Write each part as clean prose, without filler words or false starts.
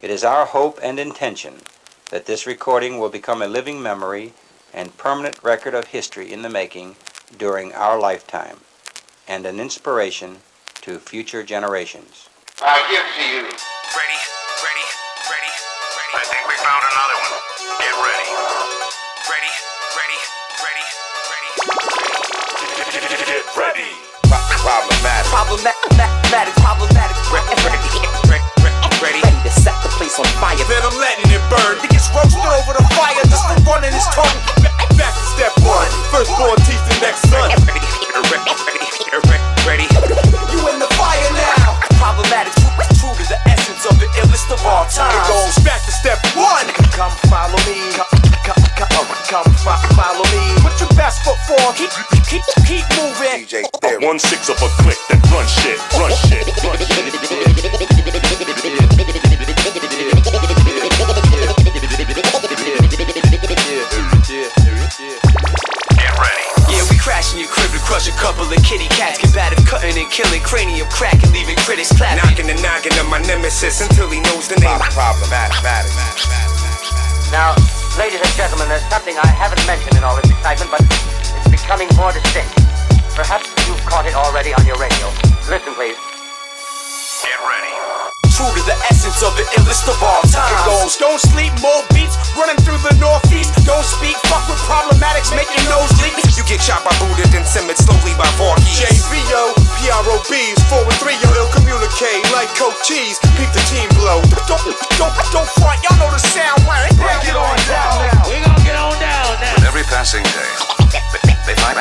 It is our hope and intention that this recording will become a living memory and permanent record of history in the making during our lifetime, and an inspiration to future generations. I give to you. Ready. I think we found another one. Get ready. Ready. Get ready. Ready to set the place on fire. Then I'm letting it burn. He gets roasted over the fire just for running his tongue. Back to step one. First born teach the next son. Ready. You in the fire now. Problematic, true to the essence of the illest of all time. It goes back to step one. Come follow me. Come follow me. Put your best foot forward. Keep moving. DJ Theory. 1/6 of a click that run shit. Get ready. Yeah, we crashing your crib to crush a couple of kitty cats. Combative, cutting and killing, cranium cracking, leaving critics clapping. Knocking the noggin of my nemesis until he knows the name. Problematic. Now, ladies and gentlemen, there's something I haven't mentioned in all this excitement, but it's becoming more distinct. Perhaps you've caught it already on your radio. Listen, please. Get ready. True to the essence of the illest of all time. It goes, don't sleep, more beats running through the northeast. Don't speak, fuck with problematics, make your nose leak. You get chopped by Buddha, then simmered slowly by Vorkies. JBO, PROBs, 4 and 3, yo, ill communicate like Coke cheese. Peep the team blow. Don't front, y'all know the sound, right? Break it on down now. We're gonna get on down now. With every passing day, they find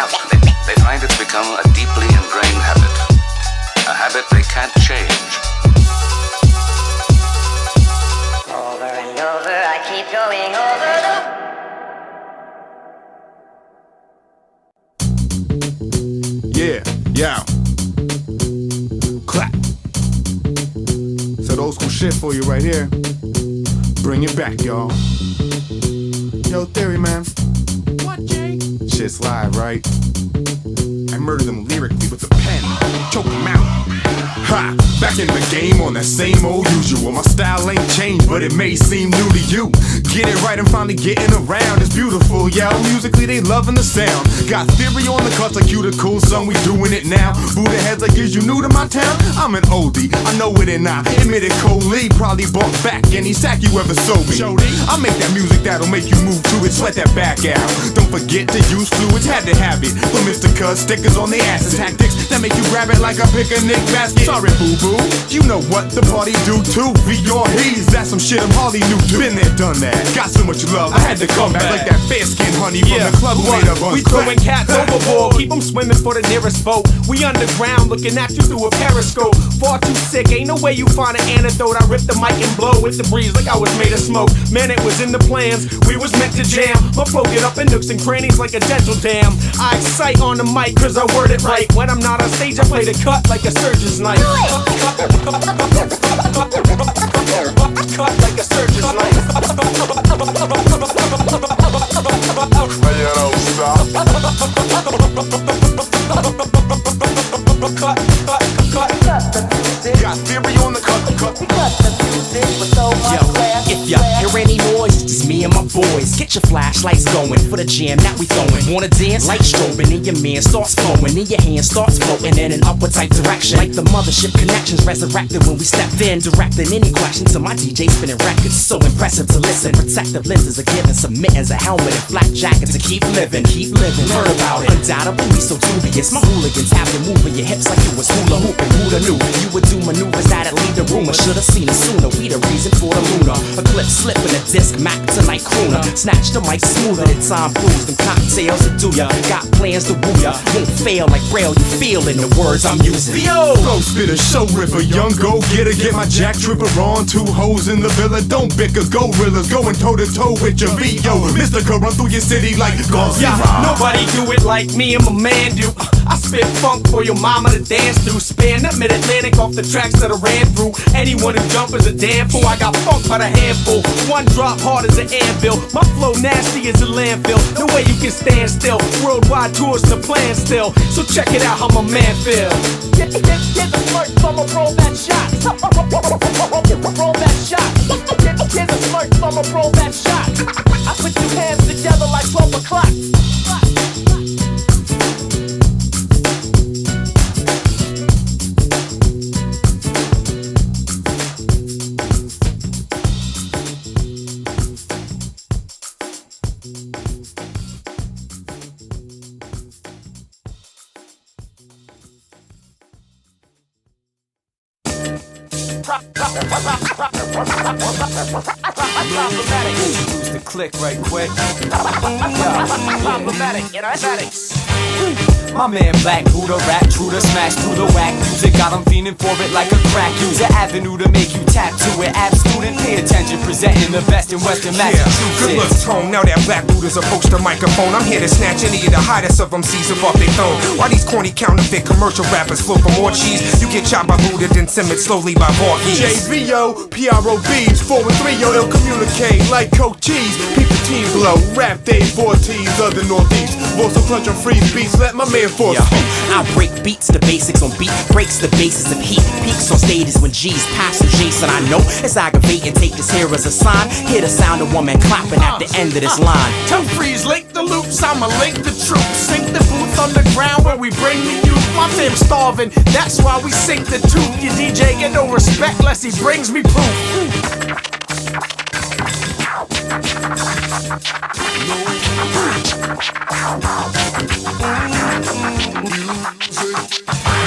it's become a deeply ingrained habit. A habit they can't change. Over and over, I keep going over the... Yeah. Clap. So the old school shit for you right here. Bring it back, y'all. Yo, Theory, man. What, Jay? Shit's live, right? I murder them lyrically with a pen. Choke them out. Ha! Back in the game on the same old usual. My style ain't changed, but it may seem new to you. Get it right, I'm finally getting around. It's beautiful, yo. Musically, they loving the sound. Got Theory on the cuts like you the cool son. We doing it now. Buddha heads like, is you new to my town? I'm an oldie, I know it and I admit it coldly. Probably bought back any sack you ever sold me. I make that music that'll make you move to it. Sweat that back out. Don't forget to use fluids, had to have it. For Mr. Cuz, stickers on the asses. Tactics that make you grab it like a picnic basket. Sorry, boo-boo. You know what the party do too. VR he's that's some shit I'm hardly new to. Been there, done that. Got so much love, I had to come back like that fair skin honey from the club who made up on We throwing cats overboard, keep them swimming for the nearest boat. We underground, looking at you through a periscope. Far too sick, ain't no way you find an antidote. I rip the mic and blow with the breeze like I was made of smoke. Man, it was in the plans, we was meant to jam. My flow get up in nooks and crannies like a dental dam. I excite on the mic cause I word it right. When I'm not on stage, I play the cut like a surgeon's knife. Cut like a surgeon's knife. You don't stop. Got Theory on the cut. Yo, if ya hear any noise, it's just me and my boys. Get your flashlights going for the jam that we throwing. Wanna dance? Light strobing and your man starts flowing. And your hand starts floating in an upward type direction. Like the mothership connections resurrected when we stepped in. Directing any question to my DJ spinning records. So impressive to listen. Protective lenses are given. Submittance, a helmet and flak jackets to keep living. Learn about it. Undoubtedly we so dubious. My hooligans have you moving your hips like you was hula hooping. Who'da knew you would do maneuvers that'd lead the rumor. Should've seen it sooner. We the reason for the lunar. A clip slipping a disc Mac tonight crooner. Snatch the mic smoother than time proves. Them cocktails to do ya. Got plans to woo ya. Won't fail like Braille. You feelin' the words I'm using. Yo! Go spitter, show ripper, young go getter. Get my jack tripper on. 2 hoes in the villa. Don't bicker, gorillas going toe to toe with your VO. Mr. Could run through your city like Godzilla. Yeah, nobody do it like me and my man do. I spit funk for your mama to dance through. Span the mid-Atlantic off the tracks that I ran through. Anyone who jump is a damn fool. I got funk by the handful. One drop hard as an anvil. My flow nasty as a landfill. No way you can stand still. Worldwide tours the plan still. So check it out how my man feel. Get the first, I'ma roll that shot. Roll that shot. I'm a pro that shot. I put two hands together like 12 o'clock. Introduce the click right quick. Problemaddicts. My man Black Buddha, rap true to smash through the whack music. Got him fiending for it like a crack user. Avenue to make you tap to it. Ab student, pay attention. Presenting the best in Western Massachusetts. Good luck, tone. Now that Black Buddha's approached the microphone, I'm here to snatch any of the hottest of MCs off their throne. Why these corny counterfeit commercial rappers flow for more cheese? You get chopped by Buddha, then simmered slowly by Vorkies. JVO, PROBs, 4 and 3, yo, ill communicate like Coke Cheese. Keep the team glow, rap day, 4Ts of the Northeast. Voice will clutch on free beats, let my man force speak. I break beats, the basics on beat, breaks the basis of heat. Peaks on stages when G's pass the Jason. I know it's aggravating, take this here as a sign. Hear the sound of woman clapping at the end of this line. Tell freeze, link the loops, I'ma link the troops. Sink the boots on the ground where we bring the youth. My fam's starving, that's why we sink the tooth. Your DJ get no respect unless he brings me proof.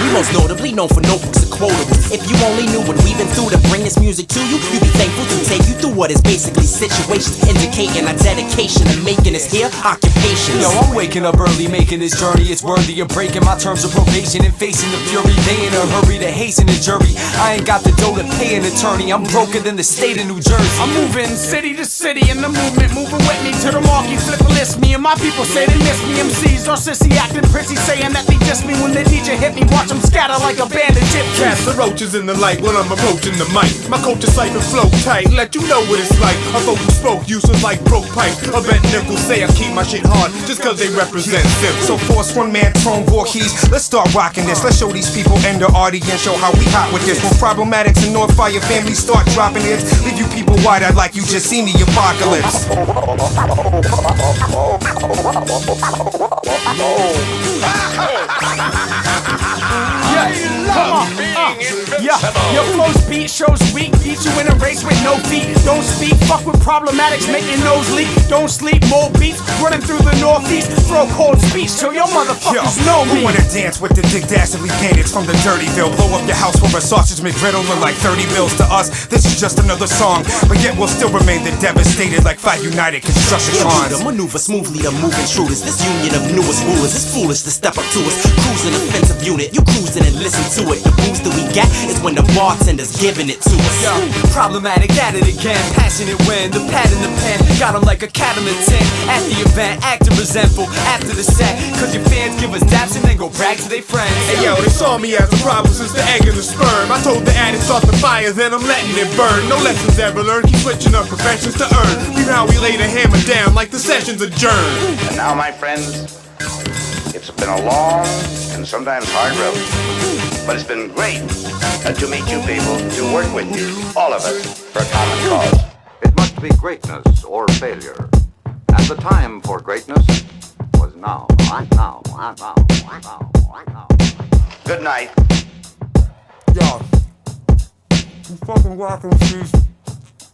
We most notably known for notebooks and quotables. If you only knew what we've been through to bring this music to you, you'd be thankful to take you through what is basically situations indicating a dedication to making this here occupation. Yo, I'm waking up early, making this journey. It's worthy of breaking my terms of probation and facing the fury. They in a hurry to hasten the jury. I ain't got the dough to pay an attorney. I'm broker than the state of New Jersey. I'm moving city to city in the movement, moving with me to the marquee, flip a list. Me and my people say they miss me. MCs are sissy acting prissy, saying that they diss me when the DJ hit me. Watch them scatter like a band of gypsies. Cast the roaches in the light when I'm approaching the mic. My culture cipher flow tight, let you know what it's like. I thought we spoke useless like broke pipes. I bet nickels say I keep my shit hard just cause they represent simple. So force one man tone Vorkies. Let's start rocking this. Let's show these people and the audience, show how we hot with this. When Problemaddicts and North Fire families start dropping hits, leave you people wide-eyed like you just seen the apocalypse. Your close beat shows weak, beat you in a race with no feet. Don't speak, fuck with Problemaddicts, make your nose leak. Don't sleep, more beats, running through the Northeast. Throw cold speech till your motherfuckers know me. Who wanna dance with the Dick Dastardly bandits from the Dirtyville? Blow up your house for a sausage McGriddle and like 30 bills to us. This is just another song, but yet we'll still remain the devastated like 5 united constructions. Maneuver smoothly to move intruders. This union of newest rulers is foolish to step up to us. Cruising offensive unit, you cruising and listen to it. The boost that we get is when the bartender's giving it to us. Yo, Problematic at it again, passionate when the pad in the pen got him like a cat in the tin. At the event, acting resentful after the set, cause your fans give us daps and then go brag to their friends. Hey yo, they saw me as a problem since the egg and the sperm. I told the addict start the fire, then I'm letting it burn. No lessons ever learned, keep switching up professions to earn. You know how we lay the hammer down like the session's adjourned. And now, my friends, it's been a long and sometimes hard road. But it's been great to meet you people, to work with you, all of us, for a common cause. It must be greatness or failure. And the time for greatness was now. Now. Good night. Yo, you fucking wack MCs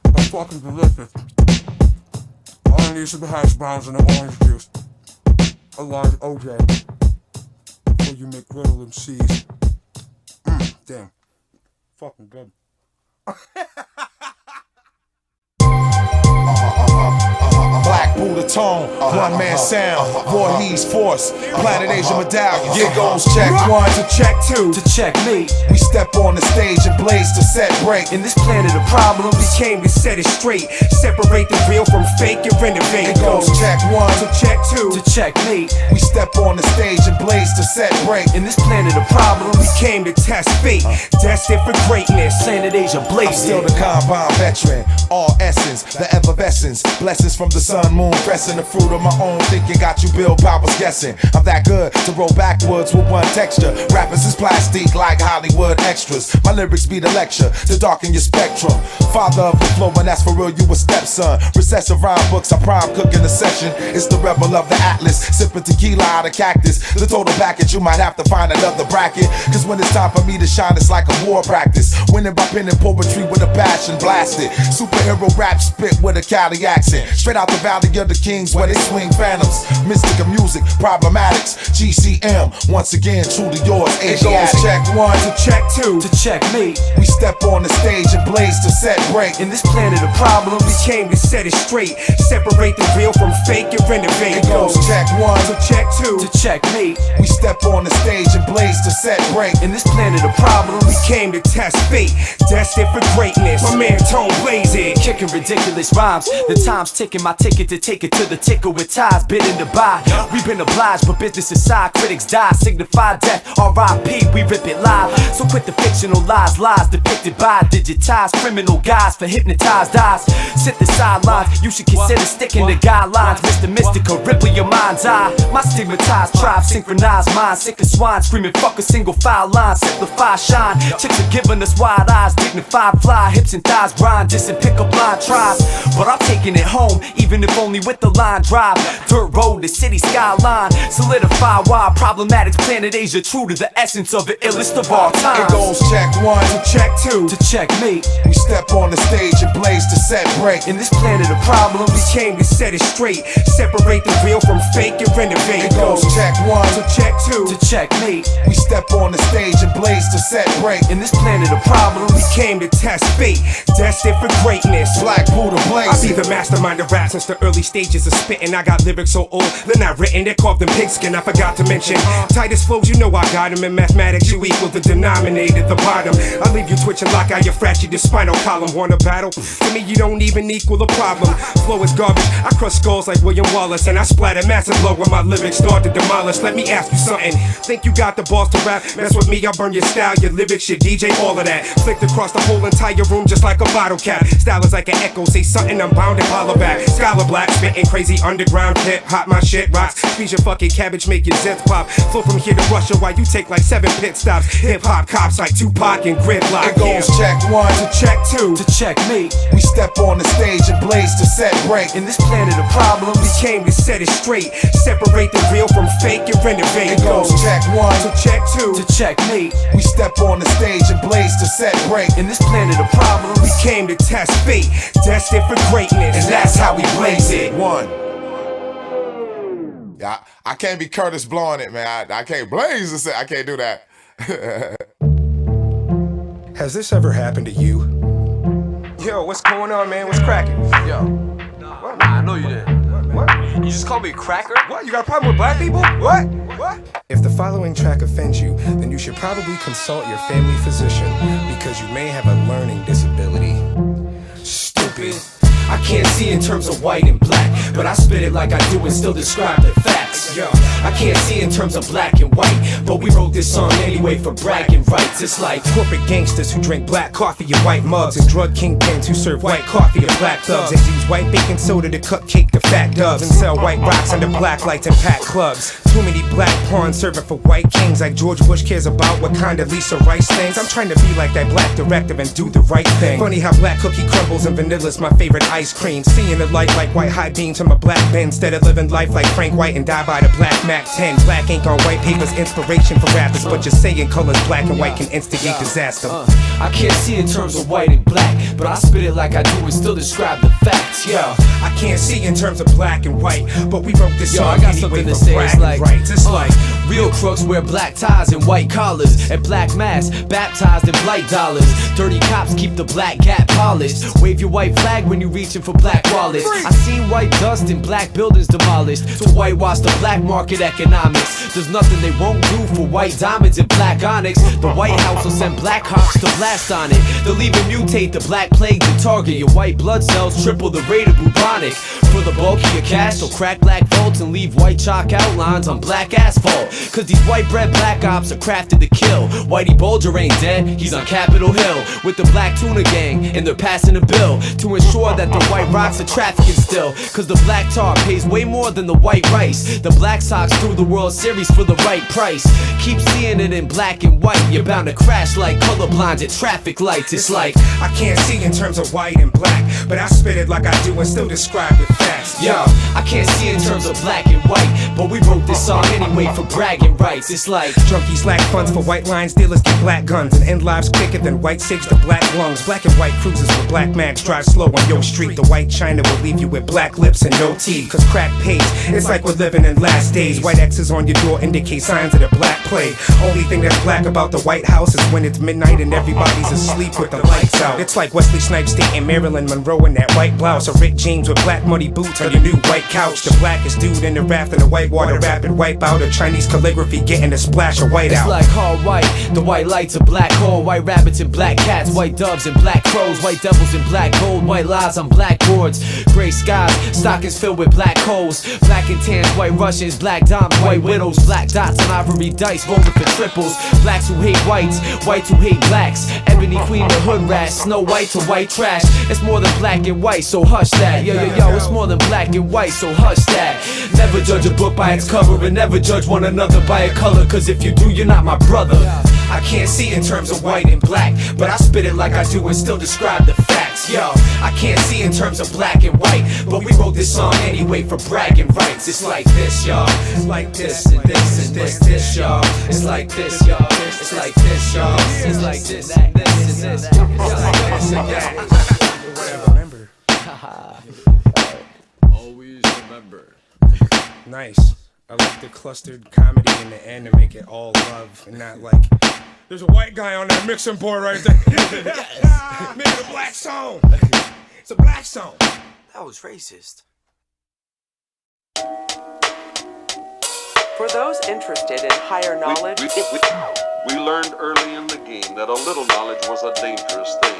are fucking delicious. All I need is some hash browns and an orange juice. A large OJ. Before you make griddle MCs. Damn. Fucking good. Black Buddha tone, one man sound, Voorhees force, Planet Asia medallion. Here goes check 1 to check 2 to check me. We step on the stage and blaze to set break. In this planet of problems, we came to set it straight. Separate the real from fake and renovate. It goes check 1 to check 2 to check me. We step on the stage and blaze to set break. In this planet of problems, we came to test fate, destined for greatness. Planet Asia blazing. I'm still the Combine veteran, all essence, the effervescence, blessings from the sun, moon, crescent. Confessing the fruit of my own thinking got you Bill Powers guessing. I'm that good to roll backwards with one texture. Rappers is plastic like Hollywood extras. My lyrics be the lecture to darken your spectrum. Father of the flow, and that's for real, you a stepson. Recessive rhyme books, I prime cooking the session. It's the rebel of the Atlas, sipping tequila out of cactus. The total package, you might have to find another bracket. Cause when it's time for me to shine, it's like a war practice. Winning by penning poetry with a passion, blasted. Superhero rap spit with a Cali accent. Straight out the valley of the kings where they swing phantoms. Mystic of music, Problemaddicts, GCM. Once again, truly yours, Asiatic. Check one to check two to check me. We step on the stage and blaze to set break. In this planet of problems, we came to set it straight. Separate the real from fake and renovate. It goes check one to check two to check me. We step on the stage and blaze to set break. In this planet of problems, we came to test fate. Destined for greatness. My man Tone Blaze it. Kicking ridiculous rhymes. The time's ticking, my ticket to take it to the ticker with ties bidding to buy. We've been obliged, but business aside, critics die. Signify death, R.I.P. We rip it live. So quit the fictional lies depicted by digitized criminal guys for hypnotized eyes. Sit the sidelines, you should consider sticking to guidelines. Mr. Mystical, Ripley, your mind's eye. My stigmatized tribe, synchronized mind. Sick of swine, screaming fuck a single file line. Simplify, shine. Chicks are giving us wide eyes, dignified fly. Hips and thighs grind, just and pick up line tries. But I'm taking it home, even if only with the line drive. Dirt road, the city skyline. Solidify why Problemaddicts, Planet Asia, true to the essence of the illest of all time. It goes check one to check two to check me. We step on the stage and blaze to set break. In this planet of problems, we came to set it straight. Separate the real from fake and renovate. It goes check one to check two to check me. We step on the stage and blaze to set break. In this planet of problems, we came to test fate. Destined for greatness. Black Buddha blaze. I be the mastermind of rap since the early stages of spitting. I got lyrics so old, they're not written. They called them pigskin, I forgot to mention. Tightest flows, you know I got them. In mathematics, you equal the denominator, the bottom. I leave you twitching like I fractured your spinal column. Want a battle? To me, you don't even equal a problem. Flow is garbage. I crush skulls like William Wallace, and I splatter massive blow when my lyrics start to demolish. Let me ask you something. Think you got the balls to rap? Mess with me, I'll burn your style, your lyrics, your DJ, all of that. Flicked across the whole entire room just like a bottle cap. Style is like an echo. Say something, I'm bound to holler back. Scholar black, spitting crazy underground hip hop. My shit rocks. Squeeze your fucking cabbage, make your zits pop. Flow from here to Russia while you take like 7 pit stops. Hip hop cops like Tupac and Gridlock. It goes check one to check two to check me. We step on the stage and blaze to set break. In this planet of problems, we came to set it straight. Separate the real from fake and renovate. It goes check one to check two to check me. We step on the stage and blaze to set break. In this planet of problems, we came to test fate. Destined for greatness, and that's how we blaze it. One. Yeah, I can't be Curtis blowing it, man. I can't blaze this. I can't do that. Has this ever happened to you? Yo, what's going on, man? What's cracking? Yo. What? Nah, I know you didn't. What? You just called me a cracker? What? You got a problem with black people? What? If the following track offends you, then you should probably consult your family physician because you may have a learning disability. Stupid. I can't see in terms of white and black, but I spit it like I do and still describe the facts. Yo, I can't see in terms of black and white, but we wrote this song anyway for bragging rights. It's like corporate gangsters who drink black coffee in white mugs, and drug kingpins who serve white coffee to black thugs, and use white baking soda to cupcake the fat doves, and sell white rocks under black lights and pack clubs. Too many black pawns serving for white kings, like George Bush cares about what kind of Lisa Rice thinks. I'm trying to be like that black directive and do the right thing. Funny how black cookie crumbles and vanilla's my favorite ice cream. Seeing the light like white high beams from a black bin, instead of living life like Frank White and die by the black Mac 10. Black ink on white paper's inspiration for rappers, but just saying colors black and white can instigate disaster. I can't see in terms of white and black, but I spit it like I do and still describe the facts. Yo, I can't see in terms of black and white, but we wrote this song I got anyway something to for say. It's like, rights. It's like real crooks wear black ties and white collars, and black masks baptized in blight dollars. Dirty cops keep the black gap polished. Wave your white flag when you reaching for black wallets. I seen white dust and black buildings demolished to whitewash the black market economics. There's nothing they won't do for white diamonds and black onyx. The White House will send black hawks to blast on it. They'll even mutate the black plague to target your white blood cells, triple the rate of bubonic. For the bulk of your cash, so crack black adults and leave white chalk outlines on black asphalt. Cause these white bread black ops are crafted to kill. Whitey Bulger ain't dead, he's on Capitol Hill with the Black Tuna Gang, and they're passing a bill to ensure that the white rocks are trafficking still. Cause the black tar pays way more than the white rice. The Black Sox threw the World Series for the right price. Keep seeing it in black and white, you're bound to crash like colorblind at traffic lights. It's like, I can't see in terms of white and black, but I spit it like I do and still describe it fast. yo, I can't see in terms of black and white, but we wrote this song anyway for bragging rights. It's like, junkies lack funds for white lines, dealers get black guns, and end lives quicker than white cigs to black lungs. Black and white cruisers with black mags drive slow on your street. The white China will leave you with black lips and no teeth, cause crack pays. It's like we're living in last days. White X's on your door indicate signs of the black plague. Only thing that's black about the White House is when it's midnight and everybody's asleep with the lights out. It's like Wesley Snipes dating Marilyn Monroe in that white blouse, or Rick James with black muddy boots on your new white couch. The blackest dude in the raft in the white water rapid wipe out, or Chinese calligraphy getting a splash of white out. It's like hard white, the white lights are black hole, white rabbits and black cats, white doves and black crows, white devils and black gold, white lies on blackboards, gray skies, stockings filled with black holes, black and tans, white Russians, black diamonds, white widows, black dots and ivory dice, rolling for triples, blacks who hate whites, whites who hate blacks, ebony queen to hood rats, Snow White to white trash. It's more than black and white, so hush that. Yo, it's more than black and white, so hush that. Never judge a book by its cover, and never judge one another by a color, cause if you do, you're not my brother. I can't see in terms of white and black, but I spit it like I do and still describe the facts. Yo, I can't see in terms of black and white, but we wrote this song anyway for bragging rights. It's like this, y'all. It's like this and this and this, y'all. It's like this, y'all. It's like this, y'all. It's like this and this and this. It's like this and that. Remember. Always remember. Nice. I like the clustered comedy in the end to make it all love and not like, there's a white guy on that mixing board right there. Make it a black song. It's a black song. That was racist. For those interested in higher knowledge, We learned early in the game that a little knowledge was a dangerous thing.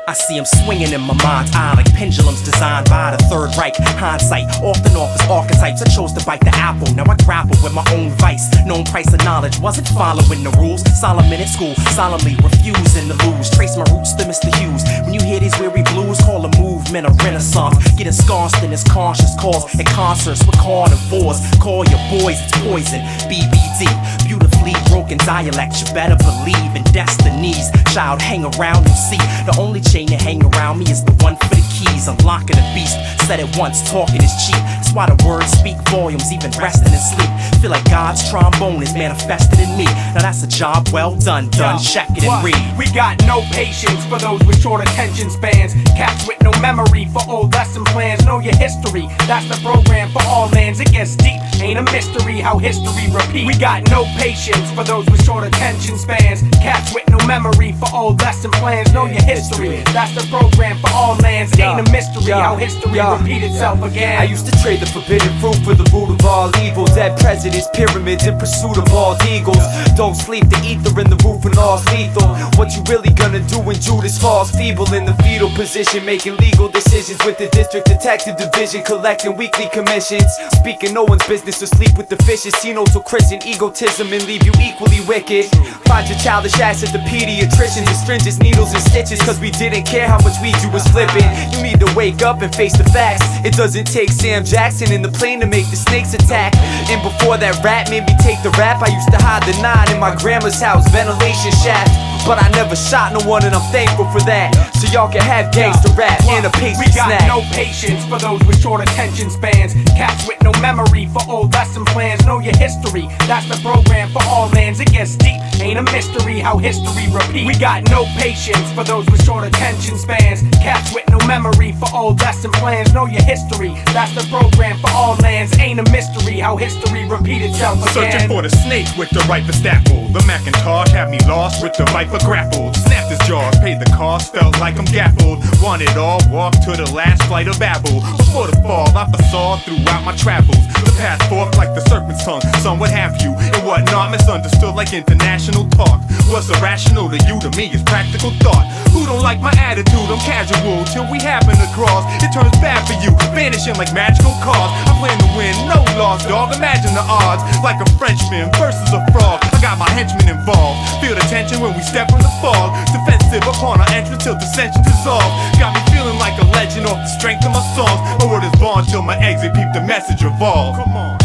I see him swinging in my mind's eye like pendulums designed by the Third Reich. Hindsight, often offers archetypes. I chose to bite the apple, now I grapple with my own vice. Known price of knowledge, wasn't following the rules. Solomon at school, solemnly refusing to lose. Trace my roots to Mr. Hughes. When you hear these weary blues, call a movement a renaissance. Get ensconced in his conscious cause at concerts with carnivores. Call your boys, it's poison. BBD, beautifully broken dialect. You better believe in destinies. Child, hang around and see. The only chain to hang around me is the one for the keys. Unlocking the beast. Said it once, talking is cheap. That's why the words speak volumes, even resting in sleep. Feel like God's trombone is manifested in me. Now that's a job well done. Check it and read. We got no patience for those with short attention spans. Cats with no memory for old lesson plans. Know your history, that's the program for all lands. It gets deep, ain't a mystery how history repeats. We got no patience for those with short attention spans. Cats with no memory for old lesson plans. Know your history, that's the program for all lands. It ain't a mystery how history repeat itself again. I used to trade the forbidden fruit for the root of all evil. Dead presidents, pyramids in pursuit of bald eagles. Don't sleep, the ether in the roof and all's lethal. What you really gonna do when Judas falls feeble in the fetal position, making legal decisions with the district detective division, collecting weekly commissions. Speaking no one's business, or sleep with the fishes. See no till Christian egotism and leave you equally wicked. Find your childish ass at the pediatrician. The stringent needles and stitches, cause we didn't care how much weed you was flipping. You need to wake up and face the facts. It doesn't take Sam Jackson in the plane to make the snakes attack. And before that rap made me take the rap, I used to hide the 9 in my grandma's house, ventilation shaft. But I never shot no one and I'm thankful for that. So y'all can have gangsta rap and a pastry snack. We got no patience for those with short attention spans. Cats with no memory for old lesson plans. Know your history, that's the program for all lands. It gets deep, ain't a mystery how history repeats. We got no patience for those with short attention spans. Cats with no memory for old lesson plans. Know your history, that's the program for all lands. Ain't a mystery how history repeat itself again. Searching for the snake with the ripest apple. The Macintosh had me lost with the viper grappled. Snapped his jaws, paid the cost, felt like I'm gaffled. Want it all, walked to the last flight of Babel. Before the fall, I foresaw throughout my travels. The path forked like the serpent's tongue, some would have you. And whatnot, misunderstood like international talk. What's irrational to you, to me is practical thought. Who don't like my attitude? I'm casual till we we happen to cross, it turns bad for you, vanishing like magical cars. I plan to win, no loss, dog. Imagine the odds, like a Frenchman versus a frog. I got my henchmen involved. Feel the tension when we step from the fog. Defensive upon our entrance till dissension dissolve. Got me feeling like a legend off the strength of my songs. My word is bond till my exit. Peep the message evolve. Come on.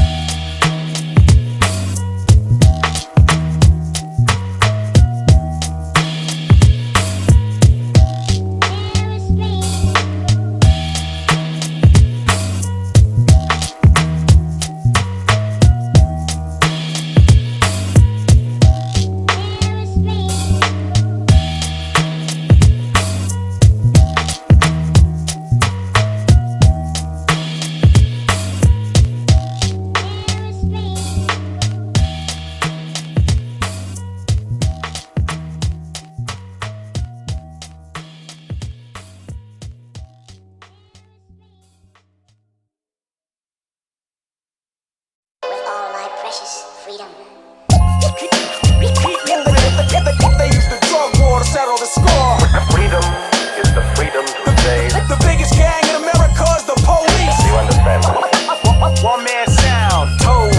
Freedom. They use the drug war to settle the score. Freedom is the freedom to say. The biggest gang in America is the police. You understand? One man sound, toad.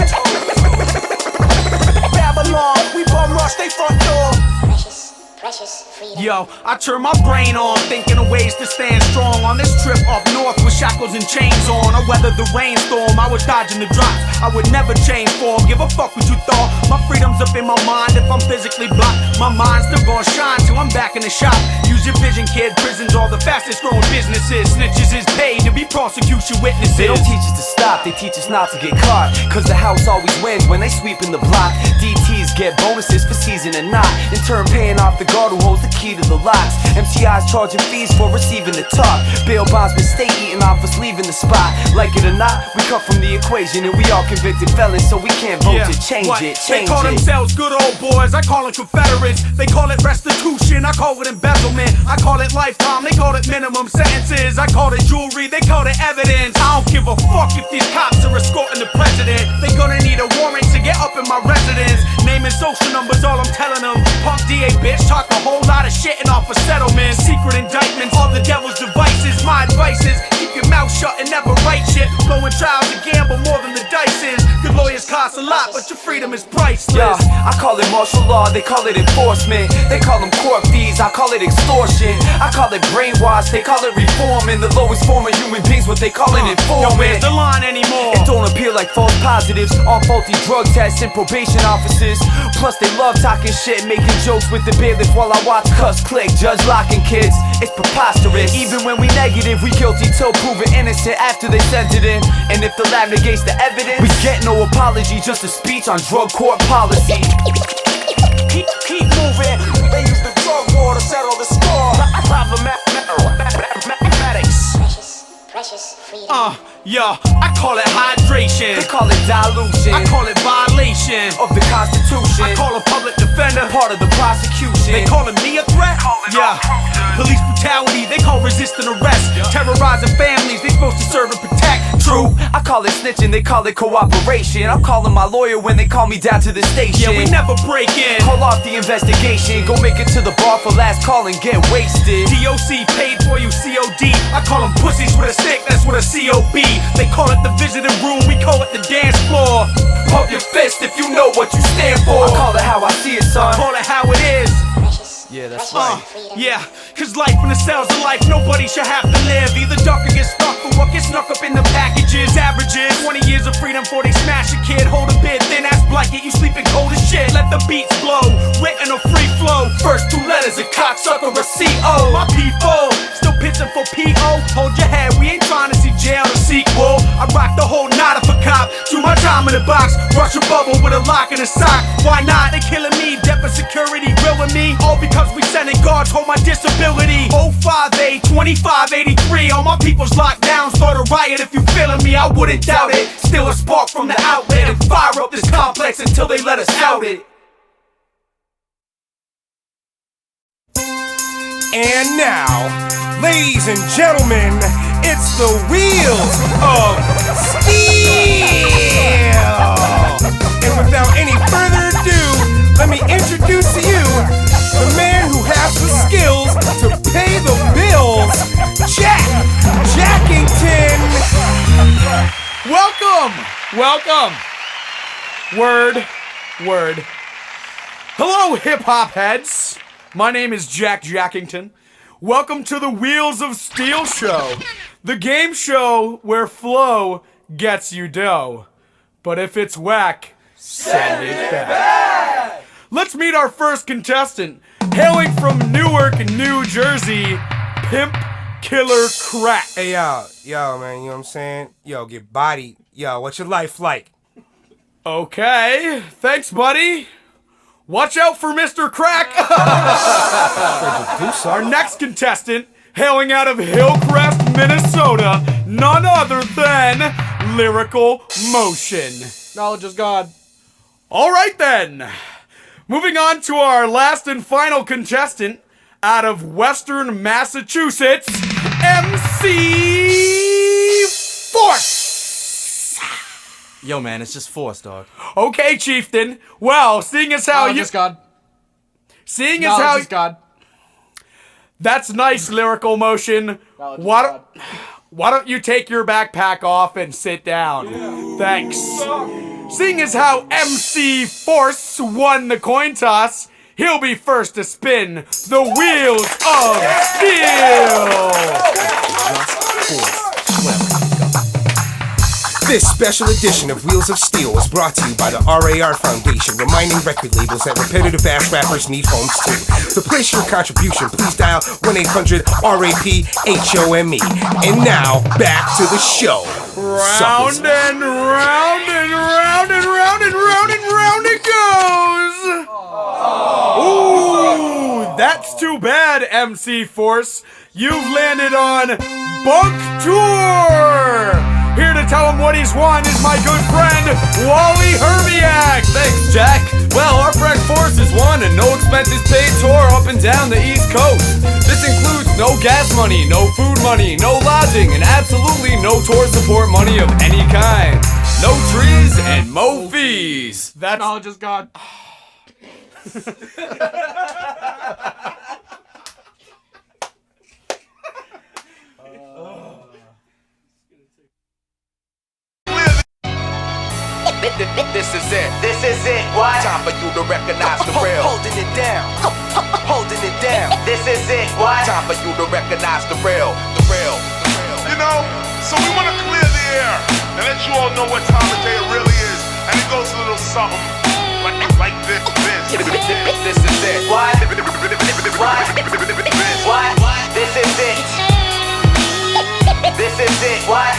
Babylon, we bum rush they front door. Precious freedom. Yo, I turn my brain on, thinking of ways to stand strong on this trip up north with shackles and chains on. I weathered the rainstorm, I was dodging the drops. I would never change form, give a fuck what you thought. My freedom's up in my mind if I'm physically blocked. My mind's still gonna shine till I'm back in the shop. Use your vision, kid. Prisons are the fastest growing businesses. Snitches is paid to be prosecution witnesses. They don't teach us to stop, they teach us not to get caught. Cause the house always wins when they sweep in the block. DTs get bonuses for season and not. In turn paying off the guard who holds the key to the locks. MCI's charging fees for receiving the talk. Bail bondsmen stay eating off us leaving the spot. Like it or not, we come from the equation and we all convicted felons, so we can't vote to change it. They call themselves good old boys, I call them Confederates. They call it restitution, I call it embezzlement. I call it lifetime, they call it minimum sentences. I call it jewelry, they call it evidence. I don't give a fuck if these cops are escorting the president. They gonna need a warrant to get up in my residence. Naming social numbers, all I'm telling them. Punk DA bitch, talk a whole lot of shit and offer settlements. Secret indictments, all the devil's devices. My advice is keep your mouth shut and never write shit. Blowing trials a gamble more than the dice is. Good lawyers cost a lot, but your freedom is priceless. Yeah, I call it martial law, they call it enforcement. They call them court fees, I call it extortion. I call it brainwash, they call it reforming. The lowest form of human beings, what they call it informant. Yo, where's the line anymore? It don't appear like false positives on faulty drug tests and probation officers. Plus they love talking shit, making jokes with the bailiff while I watch cuss click. Judge locking kids, it's preposterous. Even when we negative, we guilty till proven innocent after they sent it in. And if the lab negates the evidence, we get no apology, just a speech on drug court policy. Keep moving. They use the drug war to settle the score. Problemaddicts. Precious freedom. Yeah, I call it hydration. They call it dilution. I call it violation of the Constitution. I call a public defender part of the prosecution. They calling me a threat? Yeah. Police brutality, they call resisting arrest. Terrorizing families, they supposed to serve and protect. True, I call it snitching, they call it cooperation. I'm calling my lawyer when they call me down to the station. Yeah, we never break in. Call off the investigation, go make it to the bar for last call and get wasted. DOC paid for you, COD. I call them pussies with a stick, that's what a COB. They call it the visiting room, we call it the dance floor. Pump your fist if you know what you stand for. I call it how I see it, son. Call it how it is. Yeah, that's right. Yeah, cause life in the cells of life, nobody should have to live. Either duck or get stuck for what gets snuck up in the packages. Averages, 20 years of freedom before they smash a kid. Hold a bit, thin ass blanket, you sleeping cold as shit. Let the beats blow, written a free flow. First two letters, a cocksucker, a CO. My people, still pitching for PO. Hold your head, we ain't trying to see jail or sequel. I rock the whole nada for cop, do my time in the box. Rush a bubble with a lock in a sock. Why not? They killing me, death for security, grilling me. All because we sending guards home my disability. 05A 2583, all my people's locked down. Start a riot if you feeling me, I wouldn't doubt it. Still a spark from the outlet and fire up this complex until they let us out it. And now, ladies and gentlemen, it's the Wheels of Steel! And without any further ado, let me introduce to you the man who has the skills to pay the bills, Jack Welcome. Word. Hello, hip-hop heads. My name is Jack Jackington. Welcome to the Wheels of Steel show, the game show where flow gets you dough. But if it's whack, send it back. Let's meet our first contestant, hailing from Newark, New Jersey, Pimp Killer Crack. Hey, yo, man, you know what I'm saying? Yo, get bodied. Yo, what's your life like? Okay, thanks, buddy. Watch out for Mr. Crack. Our next contestant, hailing out of Hillcrest, Minnesota, none other than Lyrical Motion. Knowledge is God. All right, then. Moving on to our last and final contestant, out of Western Massachusetts, MC Force. Yo, man, it's just Force, dog. Okay, Chieftain. Well, seeing as how Knowledge is God. Seeing as how... Knowledge is God. That's nice, Lyrical Motion. Why don't you take your backpack off and sit down? Yeah. Thanks. Seeing as how MC Force won the coin toss, he'll be first to spin the Wheels of Steel. This special edition of Wheels of Steel is brought to you by the RAR Foundation, reminding record labels that repetitive ass rappers need homes too. To place your contribution, please dial 1-800-RAP-HOME. And now, back to the show. Round and round and round and round and round and round it goes. Ooh, that's too bad, MC Force. You've landed on Bunk Tour. Here to tell him what he's won is my good friend, Wally Herbiak. Thanks, Jack. Well, our friend Force has won a no expenses paid tour up and down the East Coast. This includes no gas money, no food money, no lodging, and absolutely no tour support money of any kind. No trees and mo fees. That knowledge is God. This is it. This is it. What? Time for you to recognize the real. Holding it down. Holding it down. This is it. What? Time for you to recognize the real. The real. You know, so we want to clear the air and let you all know what time of day it really is. And it goes a little something like this. This is it. What? What? This is it. This is it. What?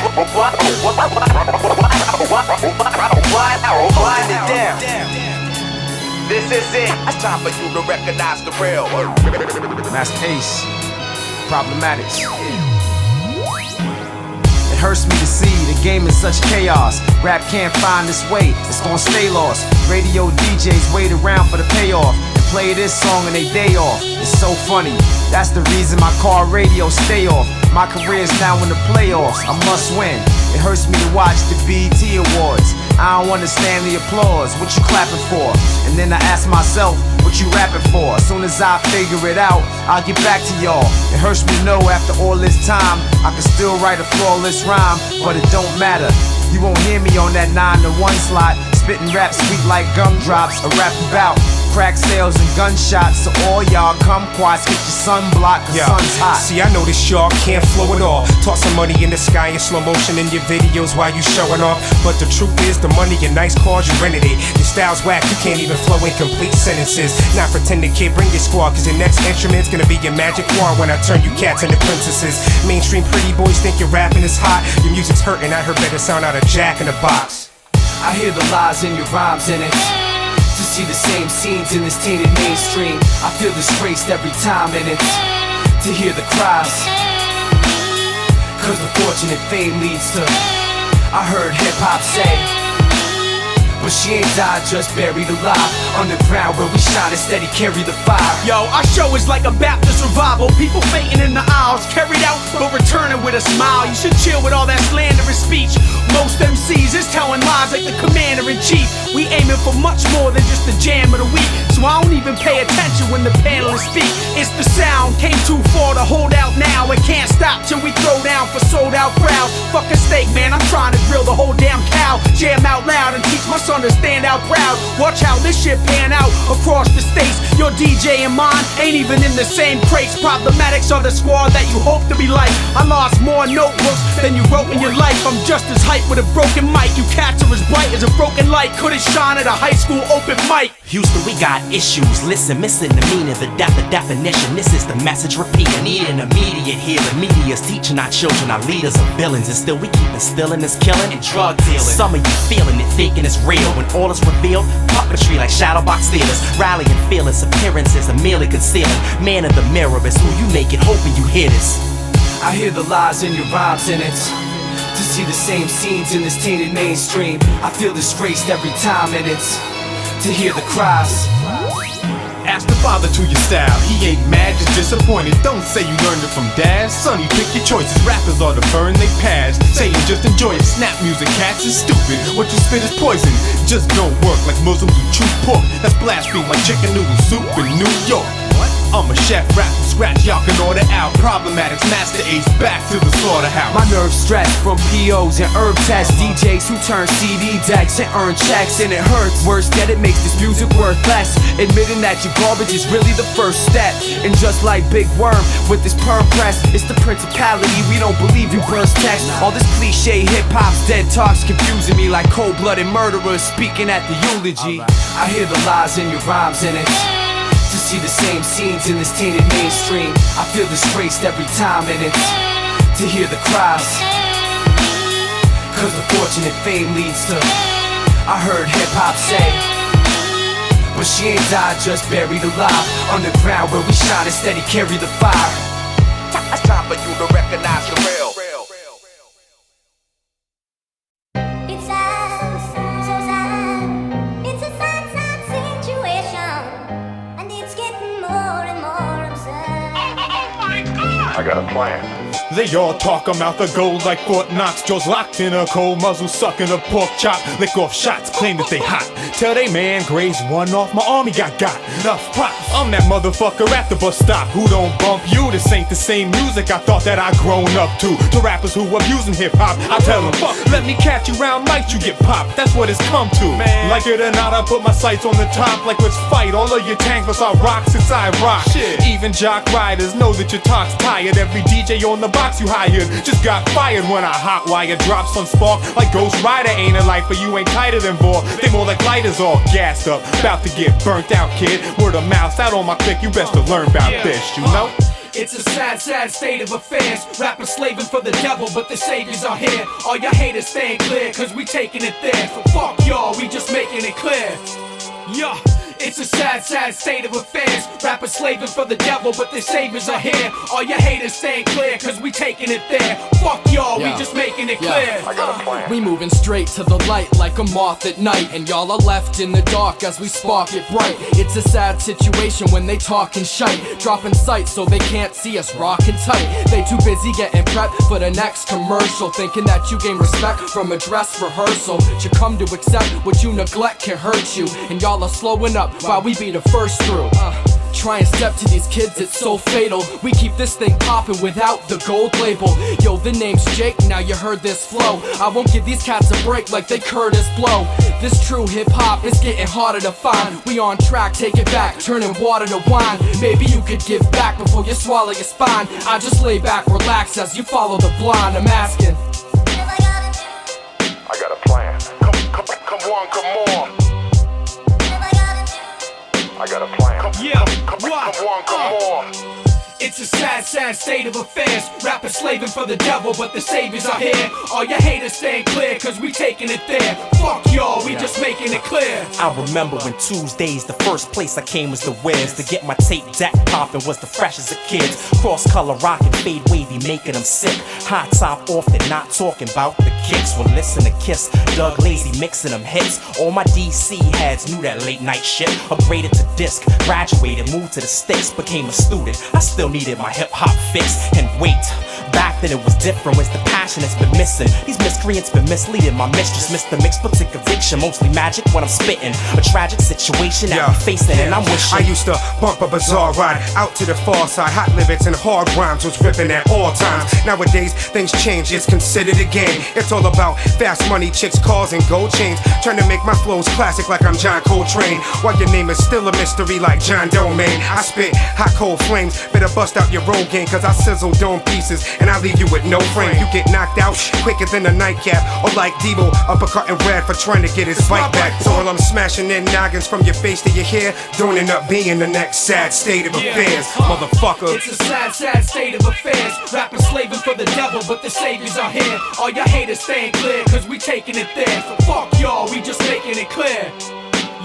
Holding it down. This is it. It's time for you to recognize the real. Masta Ace, Problemaddicts. It hurts me to see the game in such chaos. Rap can't find its way, it's gonna stay lost. Radio DJs wait around for the payoff and play this song and they day off. It's so funny, that's the reason my car radio stay off. My career's now in the playoffs, I must win. It hurts me to watch the BET Awards. I don't understand the applause, what you clapping for? And then I ask myself, what you rapping for? As soon as I figure it out, I'll get back to y'all. It hurts me to know after all this time, I can still write a flawless rhyme, but it don't matter. You won't hear me on that 9 to 1 slot, spitting rap sweet like gumdrops. I rap about crack sales and gunshots, so all y'all kumquats get your sunblock, cause sun's hot. See, I know this y'all can't flow at all. Tossing money in the sky in slow motion in your videos while you showing off. But the truth is, the money and nice cars, you rented it. Your style's whack, you can't even flow in complete sentences. Not pretending, kid, bring your squad, cause your next instrument's gonna be your magic wand when I turn you cats into princesses. Mainstream pretty boys think your rapping is hot. Your music's hurting, I heard better sound out of Jack in the Box. I hear the lies in your rhymes in it. To see the same scenes in this tainted mainstream, I feel disgraced every time in it. To hear the cries, cause the fortune and fame leads to, I heard hip-hop say, but she ain't died, just buried alive. Underground where we shine and steady carry the fire. Yo, our show is like a Baptist revival. People fainting in the aisles, carried out but returning with a smile. You should chill with all that slanderous speech. Most MCs is telling lies like the commander-in-chief. We aiming for much more than just the jam of the week, so I don't even pay attention when the panelists speak. It's the sound, came too far to hold out now. It can't stop till we throw down for sold out crowds. fucking steak, man. I'm trying to grill the whole damn cow. Jam out loud and teach my son to stand out proud. Watch how this shit pan out across the states. Your DJ and mine ain't even in the same crates. Problemaddicts are the squad that you hope to be like. I lost more notebooks than you wrote in your life. I'm just as hyped with a broken mic. You cats are as bright as a broken light. Couldn't shine at a high school open mic. Houston, we got issues. Listen, missing the meaning, the definition. This is the message repeating. Need an immediate healing. Media's teaching our children, our leaders are villains, and still we keep instilling this killing and drug dealing. Some of you feeling it, thinking it's real. When all is revealed, puppetry like shadow box theaters. Rallying feelings, appearances are merely concealing. Man in the mirror is who you make it, hoping you hear this. I hear the lies in your rhymes in it. To see the same scenes in this tainted mainstream, I feel disgraced every time in it. To hear the cries. Ask the father to your style, he ain't mad, just disappointed. Don't say you learned it from dad, sonny, pick your choices. Rappers are to burn they past, saying just enjoy it. Snap music, cats is stupid, what you spit is poison. Just don't work like Muslims who chew pork. That's blasphemy like chicken noodle soup in New York. I'm a chef, rap from scratch, y'all can order out. Problemaddicts, Masta Ace, back to the slaughterhouse. My nerves stressed from POs and herb tests. DJs who turn CD decks and earn checks, and it hurts. Worse yet, it makes this music worth less. Admitting that your garbage is really the first step. And just like Big Worm with this perm press, it's the principality, we don't believe you burst text. All this cliche hip-hop's dead talk's confusing me like cold-blooded murderers speaking at the eulogy. I hear the lies in your rhymes in it. To see the same scenes in this tainted mainstream, I feel disgraced every time in it. To hear the cries, cause the fortune and fame leads to, I heard hip-hop say, but she ain't died, just buried alive. Underground where we shine and steady carry the fire. It's time for you to recognize the real. I got a plan. They all talk 'em out the gold like Fort Knox. Jaws locked in a cold muzzle, sucking a pork chop. Lick off shots, claim that they hot. Tell they man grazed one off, my army got enough pop. I'm that motherfucker at the bus stop who don't bump you. This ain't the same music I thought that I'd grown up to. To rappers who abusing hip-hop, I tell them, fuck, let me catch you round night, you get popped. That's what it's come to, man. Like it or not, I put my sights on the top. Like let's fight, all of your tanks must all rock since I rock. Shit. Even jock riders know that your talk's tired. Every DJ on the box you hired just got fired when I hot wire drops on spark. Like Ghost Rider ain't a lifer, you ain't tighter than Vor. They more like lighters all gassed up, about to get burnt out, kid. Word of mouth out on my click, you best to learn about this, you know? It's a sad, sad state of affairs. Rappers slaving for the devil, but the saviors are here. All your haters staying clear, cause we taking it there. Fuck y'all, we just making it clear. Yeah. It's a sad, sad state of affairs. Rappers slaving for the devil, but the saviors are here. All your haters staying clear, cause we taking it there. Fuck y'all, we just making it clear. I got a plan. We moving straight to the light like a moth at night, and y'all are left in the dark as we spark it bright. It's a sad situation when they talking shite, dropping sights so they can't see us rocking tight. They too busy getting prepped for the next commercial, thinking that you gain respect from a dress rehearsal. You come to accept what you neglect can hurt you, and y'all are slowing up while we be the first through. Try and step to these kids, it's so fatal. We keep this thing poppin' without the gold label. Yo, the name's Jake, now you heard this flow. I won't give these cats a break like they Curtis Blow. This true hip-hop is getting harder to find. We on track, take it back, turning water to wine. Maybe you could give back before you swallow your spine. I just lay back, relax as you follow the blind. I'm asking, I got a plan. Come on, come on. I got a plan. Come on. It's a sad, sad state of affairs. Rappers slaving for the devil, but the saviors are here. All your haters staying clear, cause we taking it there. Fuck y'all, we just making it clear. I remember when Tuesdays, the first place I came was the Wiz. To get my tape deck poppin' was the freshest of kids. Cross color rockin', fade wavy, making them sick. Hot top off, they're not talking about the kicks. Well, listen to Kiss, Doug Lazy mixing them hits. All my DC heads knew that late night shit. Upgraded to disc, graduated, moved to the sticks, became a student. I still needed my hip-hop fix. And wait, back then it was different. Where's the passion that's been missing? These miscreants been misleading my mistress. Mr. Mixed with sick addiction, mostly magic when I'm spitting. A tragic situation that I'm facing, and I'm wishing. I used to bump a bizarre ride out to the far side. Hot limits and hard rhymes was ripping at all times. Nowadays, things change, it's considered a game. It's all about fast money, chicks, cars, and gold chains. Trying to make my flows classic like I'm John Coltrane, while your name is still a mystery like John Domain. I spit hot cold flames, better bust out your Rogaine, cause I sizzle dome pieces and I leave you with no frame. You get knocked out quicker than a nightcap, or like Debo uppercutting Red for trying to get his bike back. So while I'm smashing in noggins from your face to your hair, don't end up being the next sad state of affairs, motherfucker. It's a sad, sad state of affairs. Rappers slaving for the devil, but the saviors are here. All your haters staying clear, cause we taking it there. So fuck y'all, we just making it clear.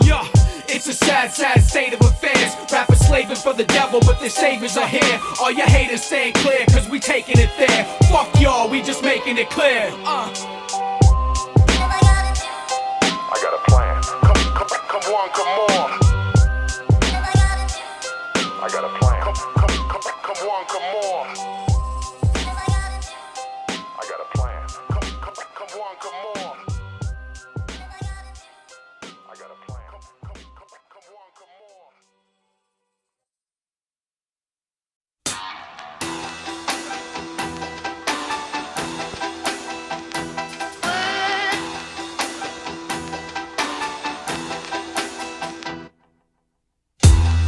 Yeah. It's a sad, sad state of affairs. Rappers slaving for the devil, but their saviors are here. All your haters staying clear, cause we taking it there. Fuck y'all, we just making it clear. I got a plan. Come on, come on. I got a plan. Come on, come on. I got a plan. Come on, come on. I got a plan.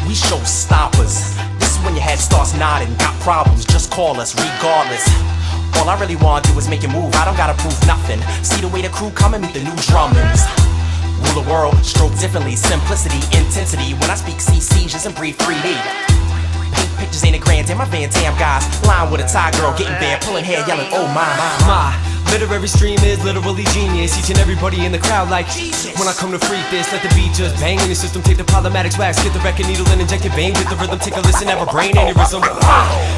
We showstoppers. This is when your head starts nodding. Got problems, just call us regardless. All I really wanna do is make it move. I don't gotta prove nothing. See the way the crew come and meet the new drummers. Rule the world, stroke differently. Simplicity, intensity. When I speak, see seizures and breathe 3D. Paint pictures ain't a grand damn. My Van Dam guys lying with a Thai girl, getting bare, pulling hair, yelling, oh my. Literary stream is literally genius. Each and everybody in the crowd like Jesus. When I come to freak this, let the beat just bang in your system. Take the Problemaddicts wax, get the record needle and inject your vein with the rhythm. Take a listen, have a brain aneurysm.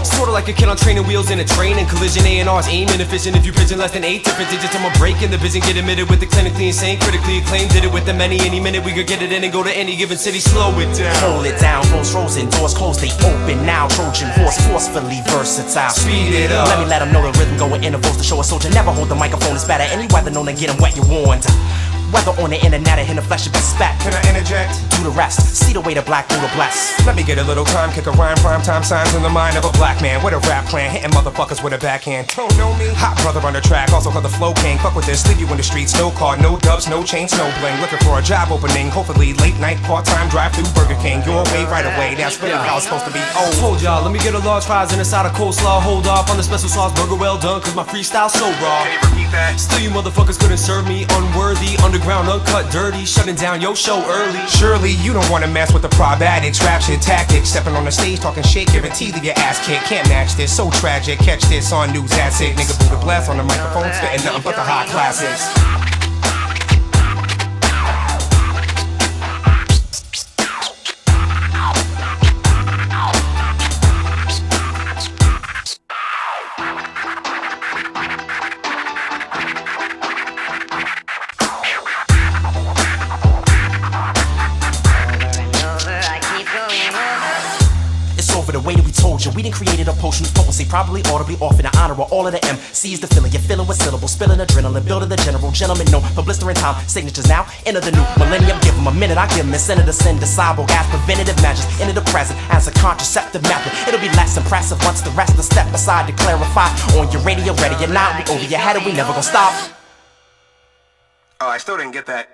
Sorta like a kid on training wheels in a train and collision. A&R's aim inefficient. If you pigeon less than 8 different digits, I'm a break in the biz and get admitted with the clinically insane, critically acclaimed. Did it with the many. Any minute we could get it in and go to any given city. Slow it down. Hold it down, close frozen, doors closed, they open now. Trojan horse, forcefully versatile. Speed it up. Let them know the rhythm go in intervals to show a soldier never hold the microphone. It's better any weather known to get him wet, you're warned. Whether on the internet or in the flesh, it be spat. Can I interject? Do the rest, see the way the black Buddha bless. Let me get a little time, kick a rhyme, prime time signs in the mind of a black man with a rap plan, hitting motherfuckers with a backhand. Don't know me? Hot brother on the track, also called the flow king. Fuck with this, leave you in the streets, no car, no dubs, no chains, no bling. Looking for a job opening, hopefully late night, part-time drive-through Burger King. Your way right away, that's really how it's supposed to be. Oh, hold y'all, let me get a large fries and a side of coleslaw. Hold off on the special sauce burger, well done, cause my freestyle's so raw. Can you repeat that? Still you motherfuckers couldn't serve me, unworthy, underground, uncut, dirty, shutting down your show early. Surely you don't wanna mess with the Problemaddicts, rap shit tactics, stepping on the stage talking shit, guaranteed that your ass kick. Can't match this, so tragic. Catch this on news, that's it. Nigga Buddha bless on the microphone, spitting nothing but the hot classics. We done created a potion of potency, probably ought to be off in the honor of all of the MCs. The feeling you're feeling with syllables, spilling adrenaline, building the general gentleman known for blistering time. Signatures now, enter the new millennium. Give them a minute, I give them incentive to send a cyborg as preventative measures into the present as a contraceptive method. It'll be less impressive once the rest of step aside to clarify on your radio, ready or not. We over your head and we never gonna stop. Oh, I still didn't get that.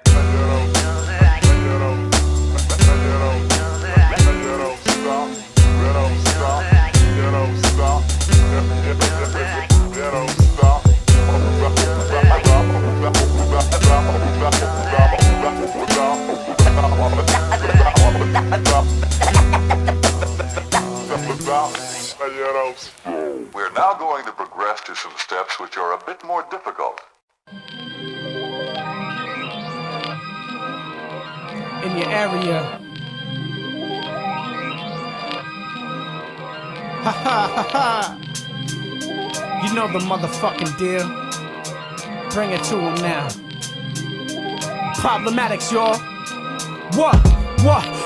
We're now going to progress to some steps which are a bit more difficult. In your area. Ha ha ha ha. You know the motherfucking deal. Bring it to him now. Problemaddicts, y'all. What?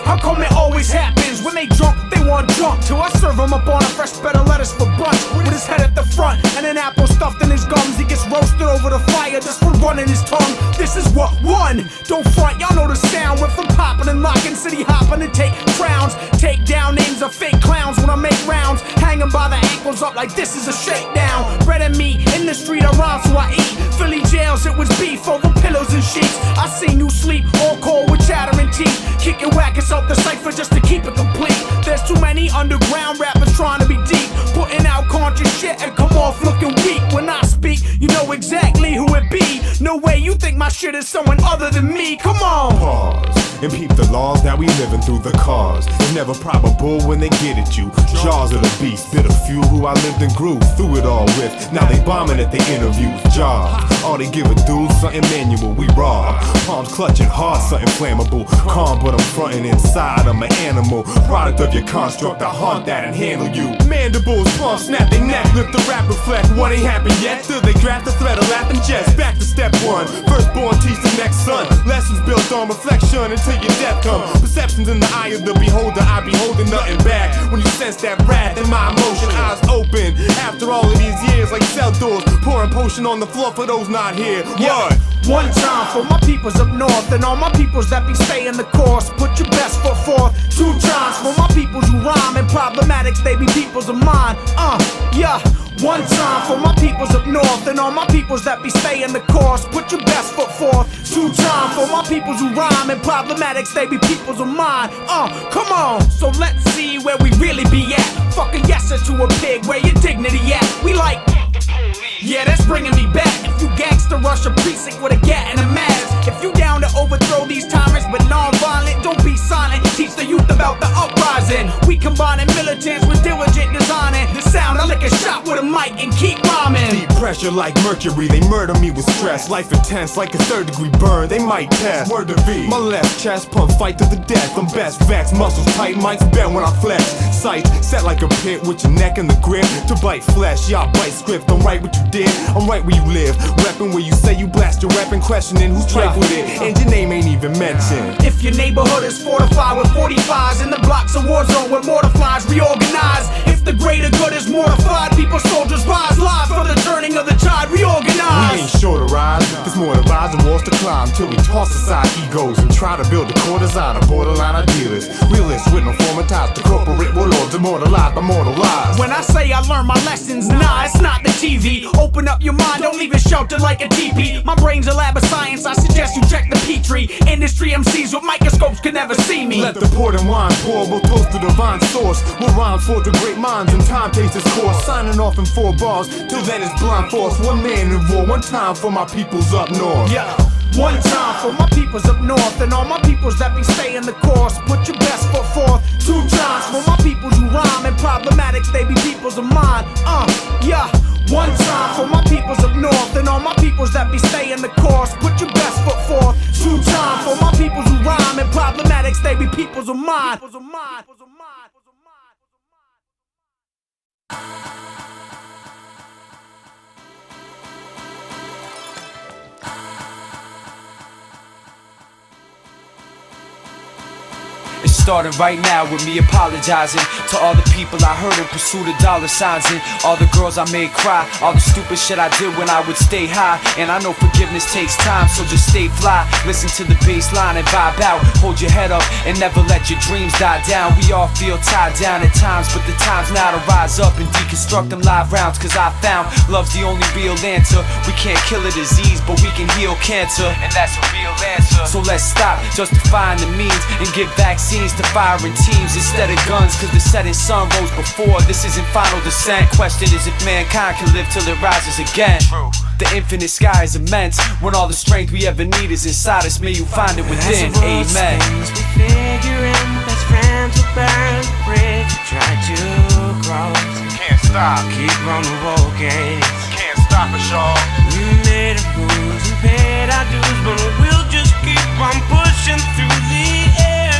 How come it always happens? When they drunk, they want junk. Till I serve him up on a fresh bed of lettuce for brunch. With his head at the front, and an apple stuffed in his gums. He gets roasted over the fire just for running his tongue. This is what won. Don't front, y'all know the sound. Went from popping and locking, city hopping and take crowns. Take down names of fake clowns when I make rounds. Hanging by the ankles up like this is a shakedown. Bread and meat in the street, I rhyme so I eat. Philly jails, it was beef over pillows and sheets. I seen you sleep, all cold with chattering teeth. Kicking whackers out the cypher just to keep it complete. There's too many underground rappers trying to be deep, putting out conscious shit and come off looking weak. When I speak, you know exactly who it be. No way you think my shit is someone other than me. Come on. Pause and peep the laws that we living through the cause. It's never probable when they get at you. Jaws of the beast, bit a few who I lived and grew through it all with. Now they bombing at the interviews. Jobs, all they give a dude something manual. We rob, palms clutching hard, something flammable. Calm, but I'm fronting inside. I'm an animal, product of your construct. I haunt that and handle you. Mandibles, palm snap their neck, lift the rap reflect. What ain't happened yet? Till they draft the threat of laughing jest. Back to step one, firstborn teach the next son. Lessons built on reflection until your death come. Perceptions in the eye of the beholder. I be holding nothing back. When you sense that wrath in my emotion, eyes open. After all of these years, like cell doors, pouring potion on the floor for those not here. What? One time for my peoples up north and all my peoples that be staying the course. Put your best foot forth. 2 times for my peoples who rhyme and problematics. They be peoples of mine. Yeah. 1 time for my peoples up north and all my peoples that be staying the course. Put your best foot forth. 2 times for my peoples who rhyme and problematics. They be peoples of mine. Come on. So let's see where we really be at. Fuck a yeser to a pig. Where your dignity at? We like. Yeah, that's bringing me back. If you gangster rush a precinct with a gat and a mask. If you down to overthrow these tyrants but non-violent, don't be silent. Teach the youth about the uprising. We combining militants with diligent designing. The sound, I lick a shot with a mic and keep rhyming. Deep pressure like mercury, they murder me with stress. Life intense like a 3rd-degree burn, they might test. Word to V. My left chest pump fight to the death. I'm best vexed, muscles tight, mics bend when I flex. Sight set like a pit with your neck in the grip. To bite flesh, y'all bite script. Don't write what you did, I'm right where you live. Reppin' where you say you blast your weapon, questioning who's tripe with it, and your name ain't even mentioned. If your neighborhood is fortified with 45s and the block's a war zone with mortar flies, reorganize. If the greater good is mortified, people soldiers rise live for the turning of the tide, reorganize. We ain't sure to rise, there's more divides and walls to climb till we toss aside egos and try to build a core design of borderline idealists. Realists with no former ties to corporate warlords, immortalized by mortal lies. When I say I learned my lessons, nah, it's not the TV. Open up your mind, don't leave it sheltered like a teepee. My brain's a lab of science, I suggest you check the Petri. Industry MCs with microscopes can never see me. Let the port and wine pour, we'll toast the divine source. We'll rhyme for the great minds and time takes its course. Signing off in 4 bars, till then it's blind force. 1 man in war, 1 time for my peoples up north. Yeah. 1 time for my peoples up north and all my peoples that be staying the course. Put your best foot forth. 2 times for my peoples who rhyme and problematics. They be peoples of mine. Yeah. 1 time for my peoples up north and all my peoples that be staying the course. Put your best foot forth. 2 times for my peoples who rhyme and problematics. They be peoples of mine. It started right now with me apologizing to all the people I hurt in pursuit of dollar signs, and all the girls I made cry, all the stupid shit I did when I would stay high. And I know forgiveness takes time, so just stay fly. Listen to the bass line and vibe out. Hold your head up and never let your dreams die down. We all feel tied down at times, but the time's now to rise up and deconstruct them live rounds. Cause I found love's the only real answer. We can't kill a disease, but we can heal cancer, and that's a real answer. So let's stop justifying the means and give vaccines to firing teams instead of guns. Cause the setting sun rose before. This isn't final descent. Question is if mankind can live till it rises again. The infinite sky is immense. When all the strength we ever need is inside us, may you find it within. Amen. We figuring best friends will burn the bridge. Try to cross. Can't stop. Keep on walking. Can't stop us, y'all. We made our rules and paid our dues, but we'll just keep on pushing through the air.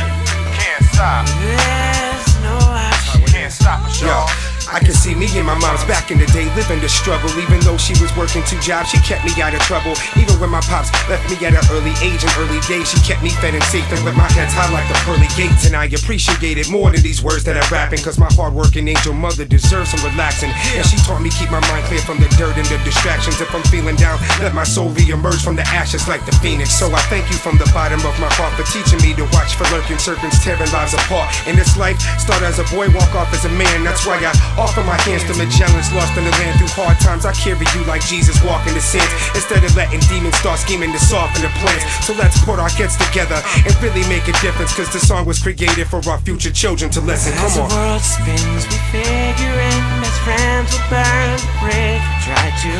Can't stop. There's no option. Can't stop us, y'all. I can see me and my mom's back in the day living the struggle. Even though she was working 2 jobs, she kept me out of trouble. Even when my pops left me at an early age, in early days, she kept me fed and safe and with my hands high like the pearly gates. And I appreciate it more than these words that I'm rapping, cause my hard-working angel mother deserves some relaxing. And she taught me keep my mind clear from the dirt and the distractions. If I'm feeling down, let my soul re-emerge from the ashes like the phoenix. So I thank you from the bottom of my heart for teaching me to watch for lurking serpents tearing lives apart. In this life, start as a boy, walk off as a man. That's why I offer my hands to Magellans lost in the land. Through hard times, I carry you like Jesus walking the sands, instead of letting demons start scheming to soften the plans. So let's put our heads together and really make a difference, cause the song was created for our future children to listen. Come on. As the world spins, we figure in best friends will burn the bridge. Try to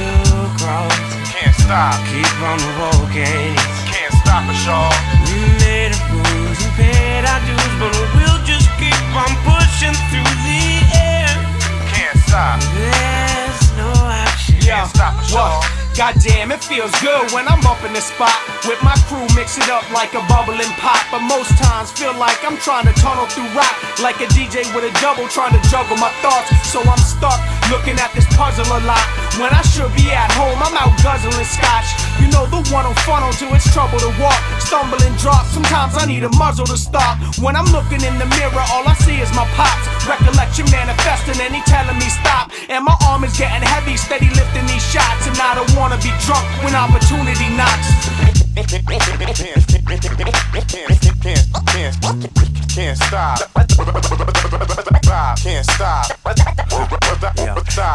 grow. Can't stop. Keep on walking. Can't stop us, y'all. We made our moves and paid our dues, but we'll just keep on pushing through the air. Can't stop. There's no option. Can't stop us, y'all. Goddamn, it feels good when I'm up in the spot with my crew, mix it up like a bubbling pot. But most times feel like I'm trying to tunnel through rock, like a DJ with a double trying to juggle my thoughts. So I'm stuck looking at this puzzle a lot, when I should be at home, I'm out guzzling scotch. You know the one on funnel till it's trouble to walk, stumble and drop, sometimes I need a muzzle to stop. When I'm looking in the mirror, all I see is my pops, recollection manifesting and he telling me stop. And my arm is getting heavy, steady lifting these shots, and I don't wanna be drunk when opportunity knocks. Can't stop. Can't stop.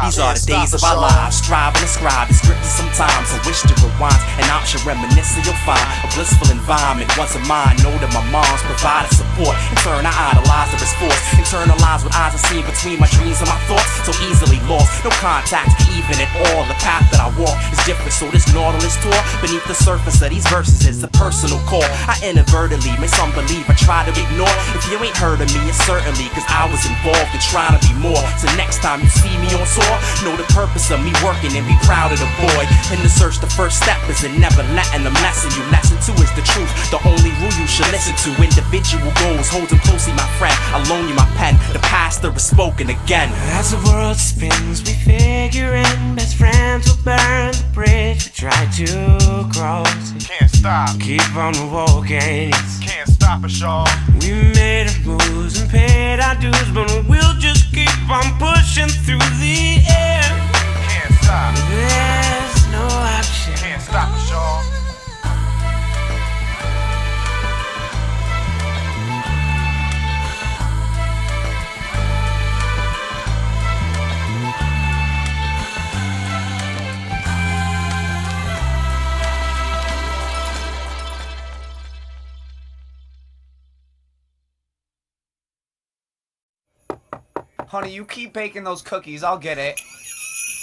These are the days of our lives, striving to scribe the scripts. Sometimes I wish to rewind an option reminiscing. You'll find a blissful environment once of mine. Know that my mom's provided support. In turn, I idolize her as force. Internalize what eyes are seen between my dreams and my thoughts. So easily lost, no contact, even at all. The path that I walk is different, so this Nautilus tour beneath the surface of these verses is a personal call. I inadvertently make some believe I try to ignore. If you ain't heard of me, it's certainly cause I was involved in trying to be more. So next time you see me on tour, know the purpose of me working and be proud of the boy. In the search, the first step is in never letting them lesson you. Lesson 2 is the truth, the only rule you should listen to. Individual goals, hold them closely, my friend. I loan you my pen, the pastor is spoken again. As the world spins, we figure in best friends will burn the bridge. We try to cross it. Can't stop. Keep on walking. Can't stop us, y'all. We made our moves and paid our dues, but we'll just keep on pushing through the air. Can't stop. There's no option. Can't stop us, y'all. Honey, you keep baking those cookies, I'll get it.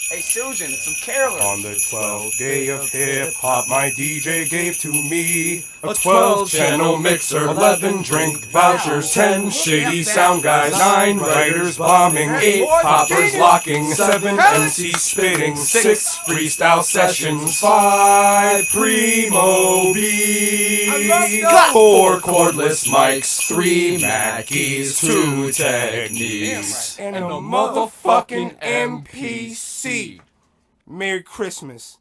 Hey, Susan, it's some carolers. On the 12th day of hip-hop, my DJ gave to me a 12-channel mixer, 11 drink vouchers, 10 shady sound guys, 9 writers bombing, 8 poppers locking, 7 MCs spitting, 6 freestyle sessions, 5 primo beats, 4 cordless mics, 3 Mackies, 2 techniques, and a motherfucking MPC. Merry Christmas.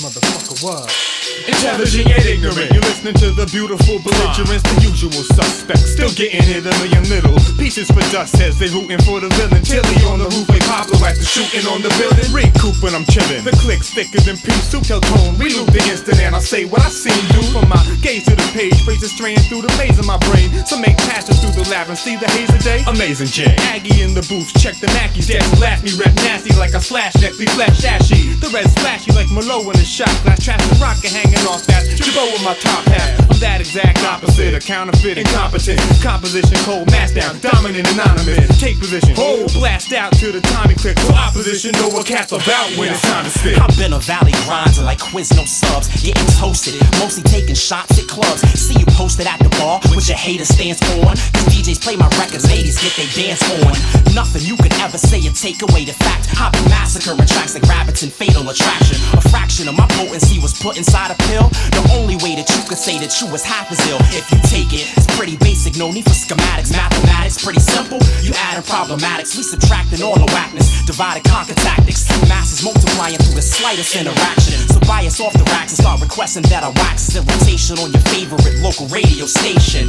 Motherfucker, what? Intelligent yet ignorant, you're listening to the beautiful belligerents, the usual suspects, still getting hit a million little pieces for dust as they rooting for the villain. Tilly on the roof, like Pablo at the shooting on the building. Recoup when I'm chillin', the click's thicker than pea soup. Tell tone, reloop the instant and I say what I seen do. From my gaze to the page, phrases straying through the maze of my brain. Some make passes through the lab and see the haze of day. Amazing J. Aggie in the booth, check the Mackies, yes, blast me red nasty like a slash neck, we flash ashy. The red splashy like Merlot in a shot glass, trash the rocket hanging off that. Jabot with my top hat, I'm that exact opposite, a counterfeit, incompetent, composition, cold, mass down, dominant, anonymous, take position, hold, blast out to the timing click, so opposition know what cat's about when it's time to spit. I've been a valley grinder like quiz, no subs, getting toasted, mostly taking shots at clubs. See you posted at the bar with your hater stance on. Cause DJs play my records, ladies get they dance on. Nothing you could ever say or take away the fact I've been massacring tracks like rabbits in Fatal Attraction. A fraction of my potency was put inside a pill. The only way that you could say that you was half as ill. If you take it, it's pretty basic, no need for schematics. Mathematics, pretty simple. You add in problematics, we subtracting all the whackness. Divide and conquer tactics. Masses multiplying through the slightest interaction. So buy us off the racks and start requesting that I wax in rotation on your favorite local radio station.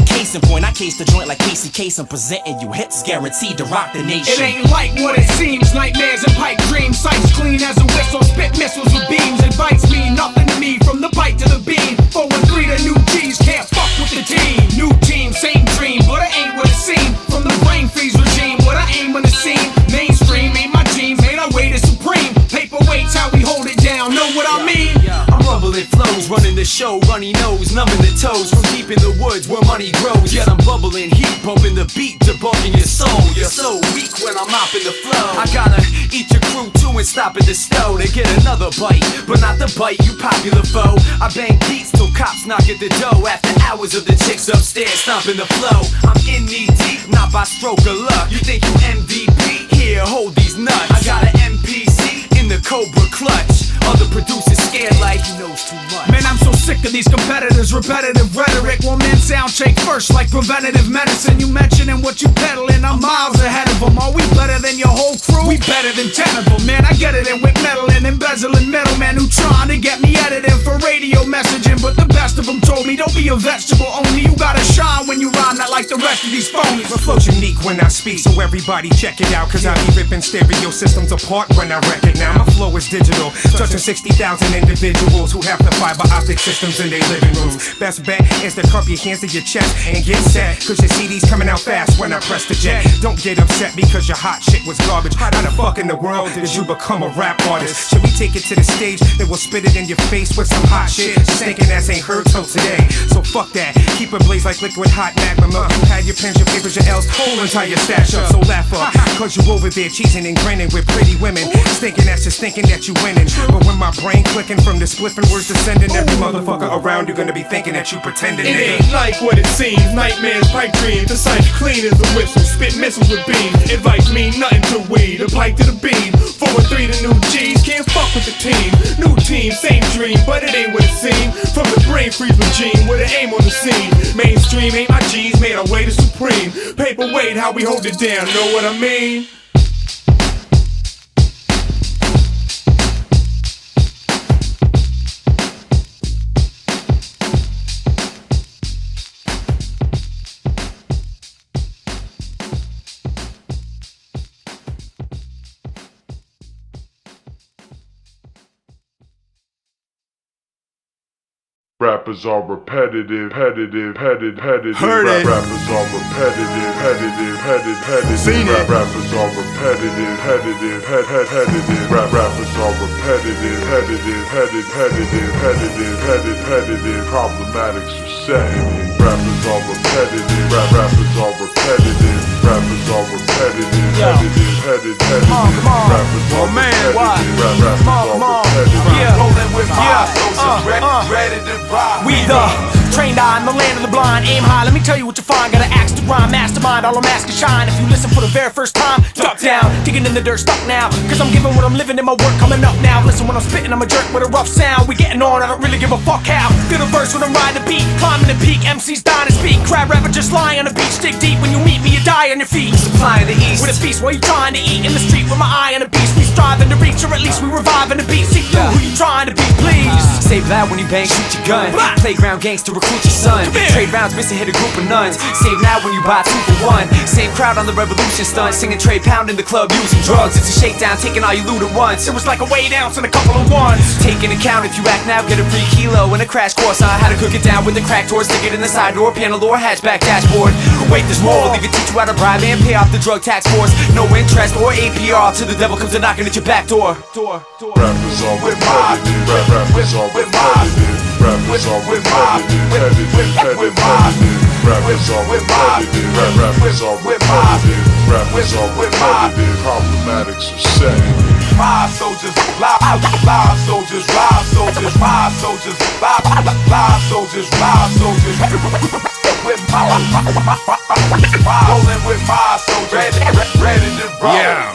Case in point, I case the joint like Casey Kasem, presenting you hits guaranteed to rock the nation. It ain't like what it seems. Nightmares and pipe dreams. Sights clean as a whistle. Spit missiles with beams. Advice mean nothing to me. From the bite to the beam. 413 to new G's. Can't fuck with the team. New team, same dream. But it ain't what it seems. From the brain freeze regime. What I aim on the scene. Mainstream ain't my dreams. Made our way to supreme. Paperweights how we hold it down. Know what I mean? I'm rumbling flows, running the show, runny nose, numbing the toes from deep in the woods where money grows. Yet I'm bubbling heat, bumping the beat, debunking your soul. You're so weak when I'm mopping the flow. I gotta eat your crew too and stop at the stove to get another bite, but not the bite, you popular foe. I bang beats till cops knock at the door after hours of the chicks upstairs stomping the flow. I'm in knee deep, not by stroke of luck. You think you MVP? Here, hold these nuts. I got an MPC in the Cobra clutch. Other producers scared like he knows too much. Man, I'm so sick of these competitors, repetitive rhetoric. One man sound check first like preventative medicine. You mentioning what you peddling, I'm miles ahead of them. Are we better than your whole crew? We better than 10 of them. Man, I get it in with meddling, embezzling middlemen who trying to get me editing for radio messaging. But the best of them told me don't be a vegetable only. You gotta shine when you rhyme, not like the rest of these phonies. My flow's unique when I speak, so everybody check it out. Cause I be ripping stereo systems apart when I wreck it. Now my flow is digital, touching 60,000 individuals who have the fiber optic systems in their living rooms. Best bet is to cup your hands to your chest and get set, cause your CD's coming out fast when I press the jet. Don't get upset because your hot shit was garbage. How the fuck in the world did you become a rap artist? Should we take it to the stage, then we'll spit it in your face with some hot shit? Stinking ass ain't heard till today, so fuck that. Keep it blaze like liquid hot magma milk. You had your pens, your papers, your L's, whole entire stash up. So laugh up, cause you over there cheesing and grinning with pretty women. Stinking ass just thinking that you winning. But when my brain clicking from the spliffing words descending, every motherfucker around you gonna be thinking that you pretending. It ain't like what it seems. Nightmares, pipe dreams. The sight clean as a whistle. Spit missiles with beams. Advice mean nothing to we. The pipe to the beam. 413 to new G's. Can't fuck with the team. New team, same dream, but it ain't what it seems. From the brain freeze regime with an aim on the scene. Mainstream ain't my G's. Made our way to supreme. Paperweight, how we hold it down. Know what I mean? Rappers are repetitive, repetitive. Heard it. Rappers are repetitive, repetitive. Seen it. Rappers are repetitive, repetitive. Rappers are repetitive, repetitive. Problemaddicts are saying rappers are repetitive, rappers are repetitive. Rappers are repetitive, repetitive. Rappers are repetitive, rappers are repetitive. Rolling with my ready to rock. We the trained eye in the land of the blind. Aim high, let me tell you what you find. Got an axe to grind, mastermind, all I'm asking shine. If you listen for the very first time, duck down. Digging in the dirt, stuck now. Cause I'm giving what I'm living in my work coming up now. Listen when I'm spitting, I'm a jerk with a rough sound. We getting on, I don't really give a fuck how. Feel the verse when I'm riding the beat. Climbing the peak, MC's dying to speak. Crab rapper just lying on the beach. Dig deep, when you meet me, you die on your feet. Supplying the east with a feast while you trying to eat in the street with my eye on the beast. We striving to reach, or at least we reviving the beat. See through who you trying to be, please. Save loud when you bang, shoot your gun. Playground gangster, recruit your son. Trade rounds, miss hit a group of nuns. Save now when you buy 2 for 1. Same crowd on the revolution stunt. Singing trade pound in the club using drugs. It's a shakedown, taking all you loot at once. It was like a weight ounce and a couple of ones. Taking account, if you act now, get a free kilo. And a crash course on how to cook it down with the crack door. Stick it in the side door, panel or hatchback dashboard. Wait, there's more. Leave it, teach you how to bribe and pay off the drug tax force. No interest or APR till the devil comes a knocking at your back door. Rappers are repetitive, rappers are repetitive. Rappers are repetitive, repetitive. Rappers are repetitive, rappers are repetitive. Rappers are repetitive, Problemaddicts are set. My soldiers, live soldiers, live soldiers, my soldiers, live soldiers, live soldiers. With rolling with my soldiers, ready to roll. Yeah.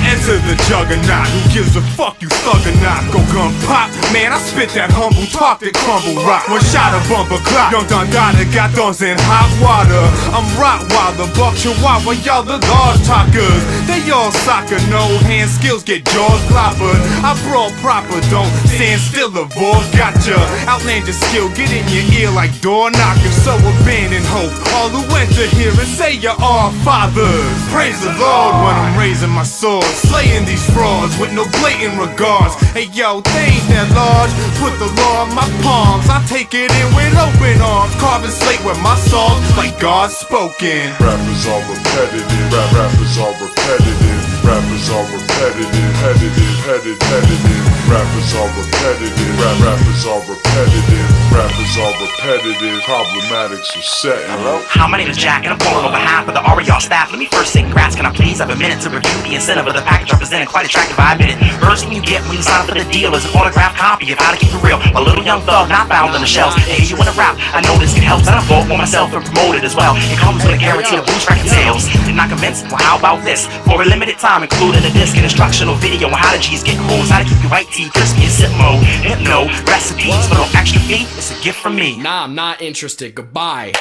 Enter the juggernaut. Who gives a fuck, you thug or not? Go gun pop, man, I spit that humble talk that crumble rock. One shot of bumper clock. Young Don Dada got thorns in hot water. I'm Rottweiler, Buck Chihuahua, y'all the large talkers. They all soccer, no hand skills, get jaws clobbered. I brawl proper, don't stand still, avoid gotcha. Outlandish skill, get in your ear like door knockers. So abandon hope, all who enter here and say you are fathers. Praise the Lord when I'm raising my sword, slaying these frauds with no blatant regards. Hey yo, they ain't that large. Put the law in my palms, I take it in with open arms. Carving slate with my songs like God spoken. Rappers are repetitive, rappers are repetitive, rappers are repetitive, repetitive. Rappers are repetitive, rappers are repetitive, rappers are repetitive, Problemaddicts are set. Hello? Hi, my name is Jack, and I'm calling on behalf of the RER staff. Let me first say congrats, can I please have a minute to review the incentive of the package I presented? Quite attractive, I admit it. First thing you get when you sign up for the deal is an autographed copy of How to Keep It Real. A little young thug not found on the shelves. Hey, you wanna rap? I know this can help, and I vote for myself and promote it as well. It comes with a guarantee to boost record sales. You're not convinced? Well, how about this? For a limited time, including a disc and instructional video on how to G's get cool, how to keep your right teeth crispy and sip mode. Hypno recipes for no extra fee. It's a gift from me. Nah, I'm not interested. Goodbye.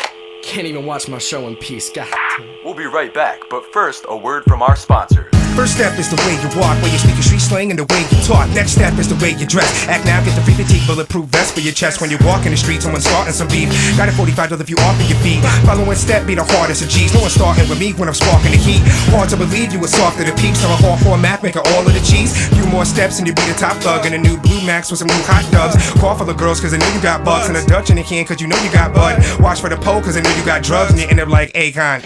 Can't even watch my show in peace. God. We'll be right back, but first, a word from our sponsors. First step is the way you walk, way you speak your street slang and the way you talk. Next step is the way you dress. Act now, get the free petite bulletproof vest for your chest. When you walk in the street, someone's starting some beef. Got a $45 if you offer your feet. Following step be the hardest of G's. No one's starting with me when I'm sparking the heat. Hard to believe you were soft to the peeps. I'm a hardcore Mac, making all of the cheese. Few more steps and you be the top thug. In a new blue Max with some new hot dogs. Call for the girls cause I know you got bucks. And a Dutch in the can cause you know you got bud. Watch for the pole cause I know you got drugs. And you end up like Akon.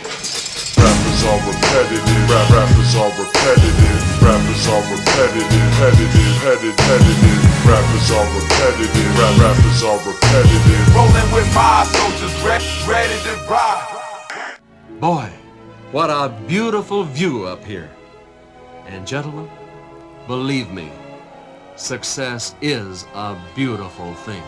Rappers are repetitive, rappers are repetitive, rappers are repetitive, repetitive. Rappers are repetitive, rappers are repetitive. Rolling with my soldiers, ready to ride. Boy, what a beautiful view up here. And gentlemen, believe me, success is a beautiful thing.